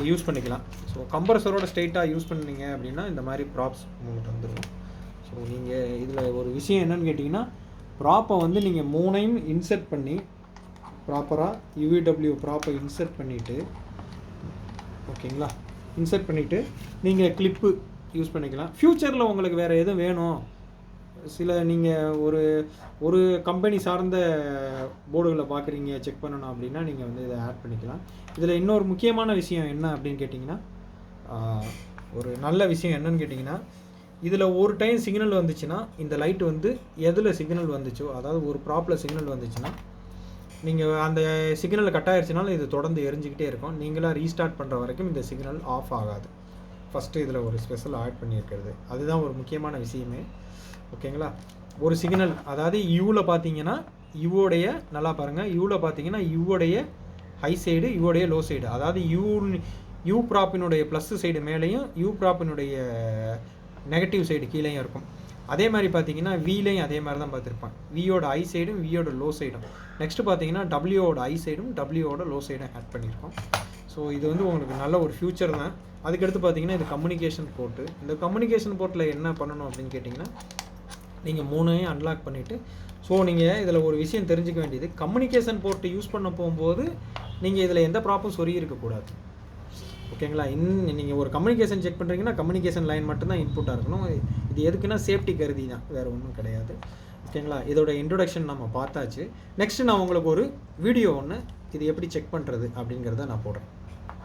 Use பண்ணிக்கலாம். So கம்ப்ரஸரோட ஸ்ட்ரெயிட்டாக use பண்ணீங்க அப்படின்னா இந்த மாதிரி ப்ராப்ஸ் உங்களுக்கு வந்துடும். ஸோ நீங்கள் இதில் ஒரு விஷயம் என்னென்னு கேட்டிங்கன்னா, ப்ராப்பை வந்து நீங்கள் 3ஐயும் இன்சர்ட் பண்ணி ப்ராப்பராக UVW ப்ராப்பை இன்சர்ட் பண்ணிவிட்டு, ஓகேங்களா, இன்சர்ட் பண்ணிவிட்டு நீங்கள் கிளிப்பு யூஸ் பண்ணிக்கலாம். ஃப்யூச்சரில் உங்களுக்கு வேறு எதுவும் வேணும், சில நீங்கள் ஒரு கம்பெனி சார்ந்த போர்டுகளை பார்க்குறீங்க, செக் பண்ணணும் அப்படின்னா நீங்கள் வந்து இதை ஆட் பண்ணிக்கலாம். இதில் இன்னொரு முக்கியமான விஷயம் என்ன அப்படின்னு கேட்டிங்கன்னா, ஒரு நல்ல விஷயம் என்னன்னு கேட்டிங்கன்னா, இதில் ஒரு டைம் சிக்னல் வந்துச்சுன்னா இந்த லைட் வந்து எதில் சிக்னல் வந்துச்சோ, அதாவது ஒரு ப்ராப்பில் சிக்னல் வந்துச்சுன்னா நீங்கள் அந்த சிக்னல் கட் ஆகிடுச்சுனாலும் இது தொடர்ந்து எரிஞ்சிக்கிட்டே இருக்கும். நீங்களாக ரீஸ்டார்ட் பண்ணுற வரைக்கும் இந்த சிக்னல் ஆஃப் ஆகாது. ஃபஸ்ட்டு இதில் ஒரு ஸ்பெஷல் ஆட் பண்ணியிருக்கிறது அதுதான் ஒரு முக்கியமான விஷயமே. ஓகேங்களா, ஒரு சிக்னல் அதாவது யூவில் பார்த்தீங்கன்னா யூவோடைய, நல்லா பாருங்கள், யூவில் பார்த்தீங்கன்னா யூவோடைய ஹை சைடு, யூவோடைய லோ சைடு, அதாவது யூ ப்ராப்பினுடைய ப்ளஸ் சைடு மேலேயும் யூ ப்ராப்பினுடைய நெகட்டிவ் சைடு கீழேயும் இருக்கும். அதே மாதிரி பார்த்தீங்கன்னா விலையும் அதே மாதிரி தான் பார்த்துருப்பான். வியோட ஐ சைடும் வியோட லோ சைடும். நெக்ஸ்ட்டு பார்த்தீங்கன்னா டபிள்யூவோட ஐ சைடும் டபிள்யூவோட லோ சைடும் ஆட் பண்ணியிருக்கோம். ஸோ இது வந்து உங்களுக்கு நல்ல ஒரு ஃபியூச்சர் தான். அதுக்கடுத்து பார்த்தீங்கன்னா இது கம்யூனிகேஷன் போர்ட்டு. இந்த கம்யூனிகேஷன் போர்ட்டில் என்ன பண்ணணும் அப்படின்னு கேட்டிங்கன்னா, நீங்கள் 3ஐயும் அன்லாக் பண்ணிவிட்டு, ஸோ நீங்கள் இதில் ஒரு விஷயம் தெரிஞ்சுக்க வேண்டியது, கம்யூனிகேஷன் போர்ட்டு யூஸ் பண்ண போகும்போது நீங்கள் இதில் எந்த ப்ராப்பும் சொறி இருக்கக்கூடாது. ஓகேங்களா, நீங்கள் ஒரு கம்யூனிகேஷன் செக் பண்ணுறீங்கன்னா கம்யூனிகேஷன் லைன் மட்டும்தான் இன்புட்டாக இருக்கணும். இது எதுக்குன்னா சேஃப்டி கருதி தான், வேறு ஒன்றும் கிடையாது. ஓகேங்களா, இதோட இன்ட்ரொடக்ஷன் நம்ம பார்த்தாச்சு. நெக்ஸ்ட்டு நான் உங்களுக்கு ஒரு வீடியோ ஒன்று இது எப்படி செக் பண்ணுறது அப்படிங்கிறத நான் போடுறேன்.